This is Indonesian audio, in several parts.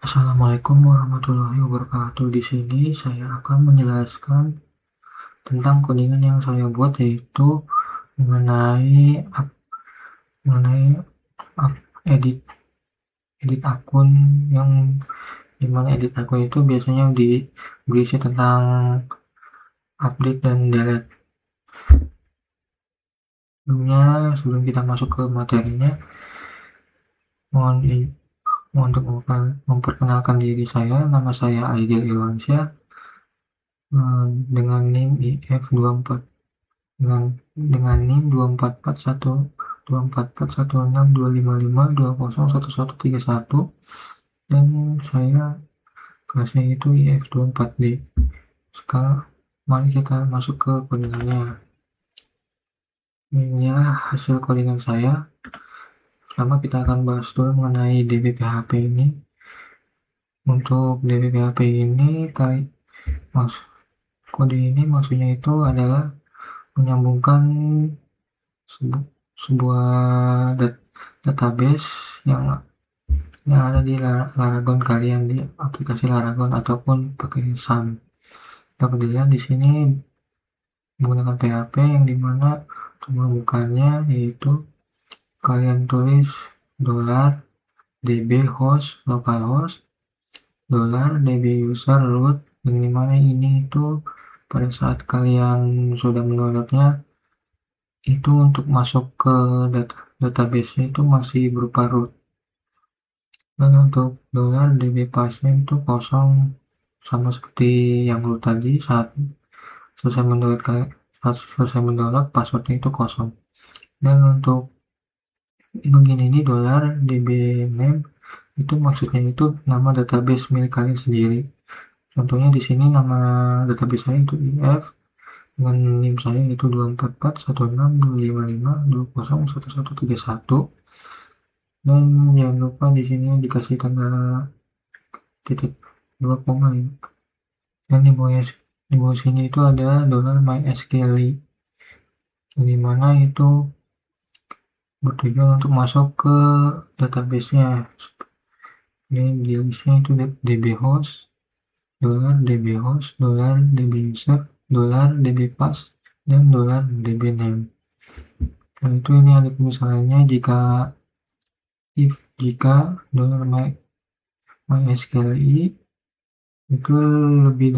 Assalamualaikum warahmatullahi wabarakatuh. Di sini saya akan menjelaskan tentang codingan yang saya buat, yaitu mengenai mengenai edit edit akun, yang dimana edit akun itu biasanya berisi tentang update dan delete. Sebelum kita masuk ke materinya, mohon untuk memperkenalkan diri saya. Nama saya Aidil Irwansyah, dengan NIM IF24 dengan NIM 2441244162552011131, dan saya kelasnya itu IF24D. Sekarang mari kita masuk ke codingannya. Inilah hasil codingan saya. Pertama kita akan bahas dulu mengenai DBPHP ini. Untuk DBPHP ini, kode ini maksudnya itu adalah menyambungkan sebuah database yang ada di Laragon kalian, di aplikasi Laragon ataupun pakai SAM. Dapat dilihat di sini menggunakan PHP, yang dimana untuk membukanya yaitu kalian tulis $db host localhost $db user root, yang dimana ini itu pada saat kalian sudah mendownloadnya itu untuk masuk ke database itu masih berupa root. Dan untuk $db passnya itu kosong, sama seperti yang root tadi. Saat selesai mendownload passwordnya itu kosong. Dan untuk bagian ini $db name itu maksudnya itu nama database milik kalian sendiri. Contohnya di sini nama database saya itu IF, dengan NIM saya itu 244162552011131. Dan jangan lupa di sini dikasih tanda titik 2 koma ya. Dan di bawah sini itu ada $mysqli, yang dimana itu bertujuan untuk masuk ke database-nya. Ini di listnya itu $dbhost, $dbhost, $dbuser, $dbpass, dan $dbname. Dan itu ini ada pemisalannya jika $mysqli itu lebih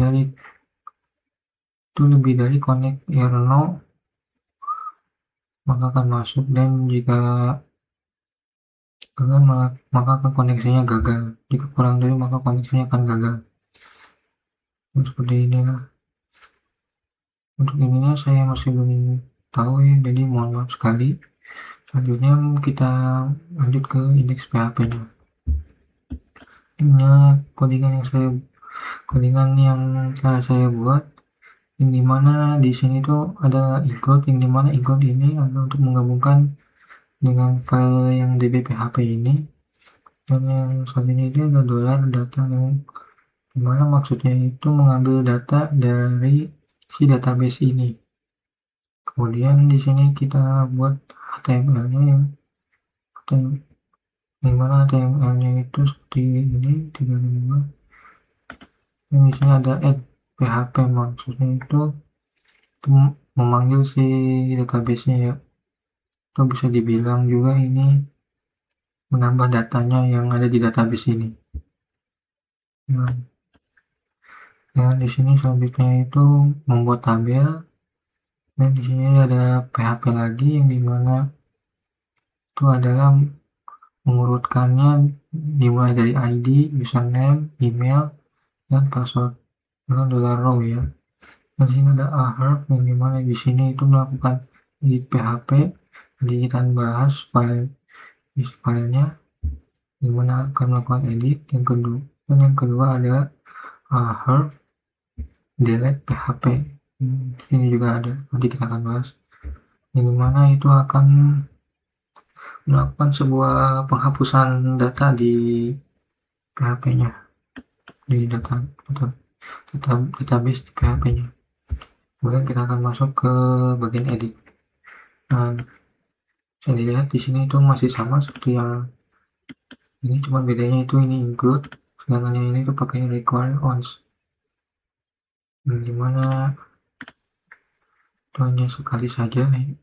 dari connect R0, maka akan masuk, dan jika gagal maka akan koneksinya gagal. Jika kurang dari maka koneksinya akan gagal. Dan seperti inilah. Untuk ininya saya masih belum tahu ya, jadi mohon maaf sekali. Selanjutnya kita lanjut ke indeks PHP-nya. Ini codingan yang saya buat, yang dimana di sini tuh ada include, yang dimana include ini adalah untuk menggabungkan dengan file yang DBPHP ini. Dan yang selanjutnya itu ada $data, yang dimana maksudnya itu mengambil data dari si database ini. Kemudian di sini kita buat HTML-nya, yang mana HTML-nya itu seperti ini, 35. Yang di sini ada add PHP, maksudnya itu memanggil si database-nya ya. Atau bisa dibilang juga ini menambah datanya yang ada di database ini. Nah, di sini selanjutnya itu membuat tabel. Dan di sini ada PHP lagi, yang dimana itu adalah mengurutkannya dimulai dari ID, username, email, dan password dengan $row ya. Dan di sini ada ahref, yang dimana di sini itu melakukan edit PHP. Jadi kita bahas filenya, dimana akan melakukan edit. Yang kedua ada ahref delete PHP. Ini juga ada, nanti kita akan bahas, yang dimana itu akan melakukan sebuah penghapusan data di PHP-nya, di database di PHP-nya. Kemudian kita akan masuk ke bagian edit. Nah, bisa dilihat di sini itu masih sama seperti yang ini, cuma bedanya itu ini include, sedangkan yang ini tuh pakai require once, dimana itu hanya sekali saja nih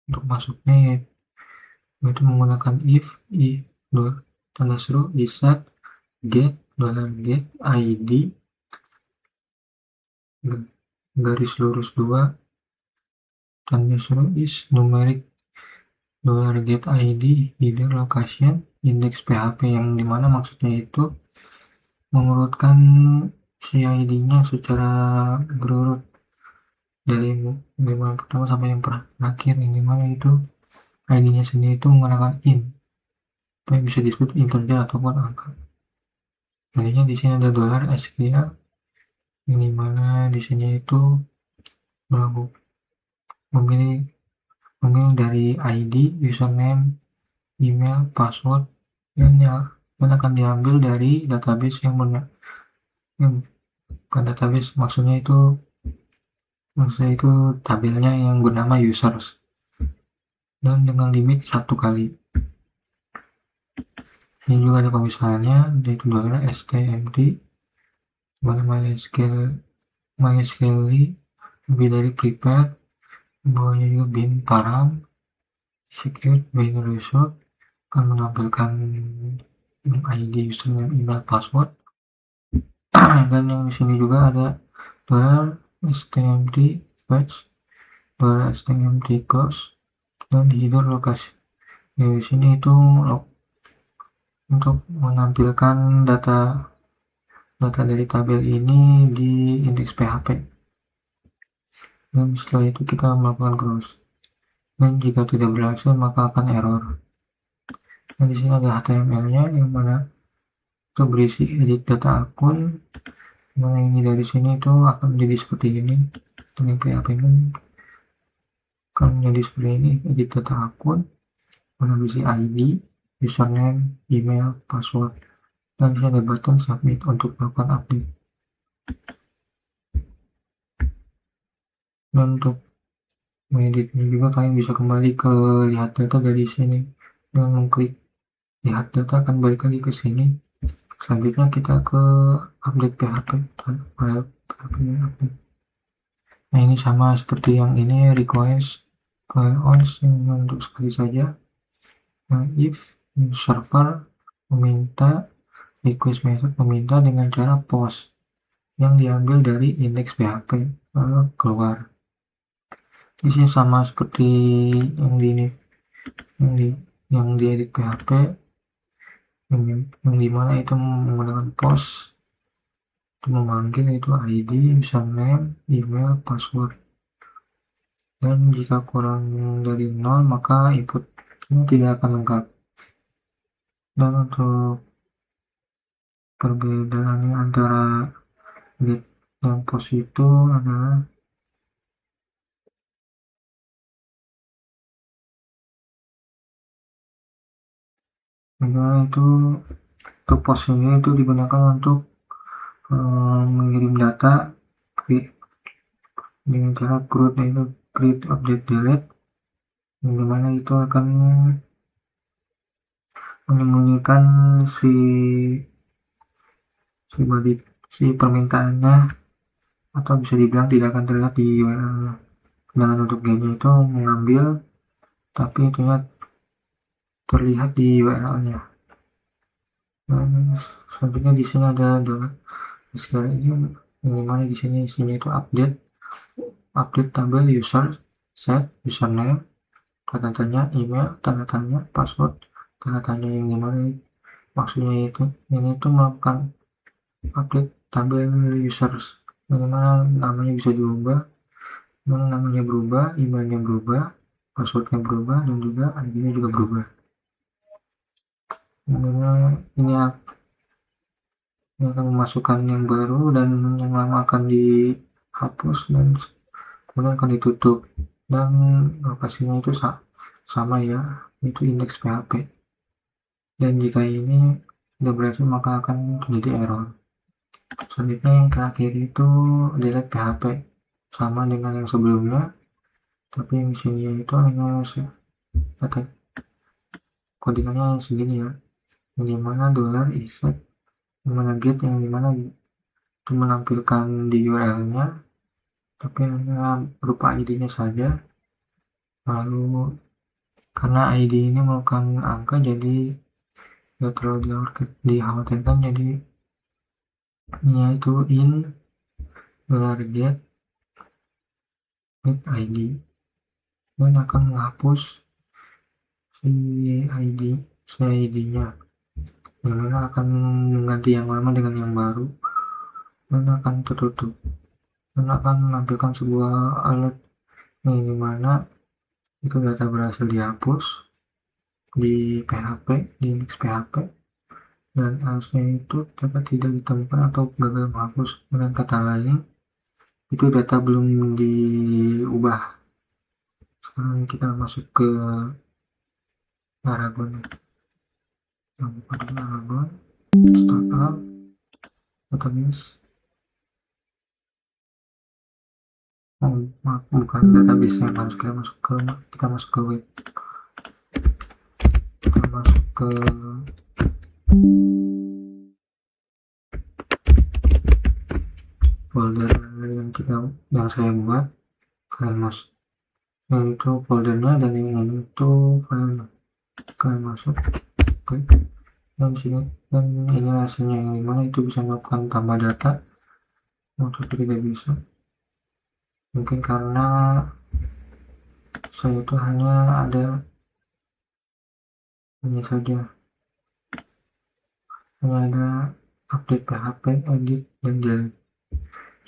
untuk masuknya, yaitu menggunakan if tanda seru set get $get id garis lurus 2 tanda seru is numeric $get id either location index PHP, yang dimana maksudnya itu mengurutkan si ID-nya secara berurut dari yang pertama sampai yang terakhir, yang dimana itu ID-nya sendiri itu menggunakan int, yang bisa disebut integer ataupun angka. Nantinya di sini ada $SQL, yang dimana di sini itu memilih dari ID, username, email, password, dan akan diambil dari database yang bukan database, maksudnya itu tabelnya yang bernama users, dan dengan limit 1 kali. Ini juga ada pemisahannya, yaitu $stmt mana MySQL lebih dari prepare, bawahnya juga bin param secure binary result, akan menampilkan ID, username, email, password. Dan yang di sini juga ada $stmt fetch, $stmt close, dan hidden lokasi. Di sini itu untuk menampilkan data dari tabel ini di indeks PHP. Dan setelah itu kita melakukan close. Dan jika tidak berhasil maka akan error. Dan di sini ada HTML-nya, yang mana itu berisi edit data akun. Mana ini dari sini itu akan menjadi seperti ini. Dengan PHP ini akan menjadi seperti ini, edit data akun, mana berisi ID, username, email, password. Dan di sini ada button submit untuk melakukan update. Dan untuk mengeditnya juga kalian bisa kembali ke lihat data dari sini dengan mengklik lihat data, akan balik lagi ke sini. Selanjutnya kita ke update PHP. Nah, ini sama seperti yang ini, request once yang untuk sekali saja. Nah, if server meminta request method meminta dengan cara post yang diambil dari indeks PHP lalu keluar. Di sini sama seperti yang di edit PHP, yang dimana itu menggunakan post untuk memanggil itu ID, username, email, password. Dan jika kurang dari 0 maka input ini tidak akan lengkap. Dan untuk perbedaannya antara get dan post itu adalah itu untuk post ini itu digunakan untuk mengirim data dengan cara CRUD, yaitu create update delete, yang dimana itu akan menyembunyikan si permintaannya, atau bisa dibilang tidak akan terlihat di URL. Dengan untuk G-nya itu mengambil, tapi itunya terlihat di URL-nya. Dan selanjutnya di sini ada SQL ini, yang dimana di sini isinya itu update tabel user, set username, tanda tanya, email, tanda tanya, password, tanda tanya, yang dimana maksudnya itu ini itu melakukan update tabel users, bagaimana namanya bisa diubah, namanya berubah, emailnya berubah, passwordnya berubah, dan juga ID-nya juga berubah. Ini akan memasukkan yang baru, dan yang lama akan dihapus dan kemudian akan ditutup. Dan lokasinya itu sama ya, itu indeks PHP. Dan jika ini tidak berhasil maka akan terjadi error. Selanjutnya yang terakhir itu delete PHP, sama dengan yang sebelumnya, tapi yang sini itu hanya codingannya segini ya. yang dimana dollar is set, yang mana get, yang dimana itu menampilkan di URL-nya tapi hanya berupa ID-nya saja. Lalu karena ID ini merupakan angka, jadi nggak terlalu dikhawatirkan, jadi yaitu in $get ID dan akan menghapus si ID-nya, yang mana akan mengganti yang lama dengan yang baru dan akan tertutup dan akan menampilkan sebuah alert yang dimana itu data berhasil dihapus di PHP, di Index PHP, dan alertnya itu data tidak ditemukan atau gagal menghapus. Dengan kata lain, itu data belum diubah. Sekarang kita masuk ke Laragon. Yang buka dulu Laragon, startup, database. Maaf, bukan database yang harus kita masuk ke web. Kita masuk ke folder yang saya buat. Kalian masuk, yang itu foldernya dan yang ini itu filenya. Kalian masuk, klik dan sini, dan ini hasilnya, yang dimana itu bisa melakukan tambah data, tapi tidak bisa. Mungkin karena saya itu hanya ada ini saja, hanya ada update PHP, edit, dan delete.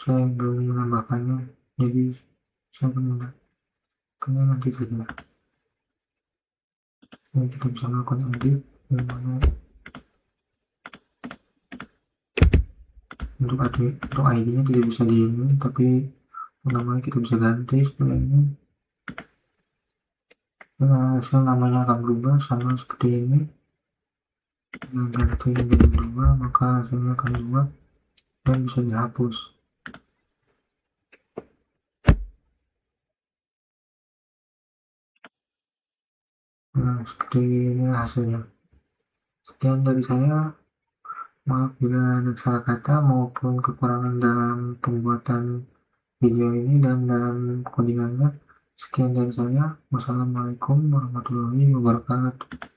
Saya belum menambahkannya, jadi saya menambahkannya nanti saja. Ini kita bisa melakukan edit, dimana untuk ID-nya tidak bisa di ini, tapi namanya kita bisa ganti seperti ini. Nah, hasil namanya akan berubah sama seperti ini. Dengan ganti menjadi 2, maka hasilnya akan berubah dan bisa dihapus. Nah, seperti ini hasilnya. Sekian dari saya. Maaf bila ada salah kata maupun kekurangan dalam pembuatan video ini dan dalam codingannya. Sekian dari saya. Wassalamualaikum warahmatullahi wabarakatuh.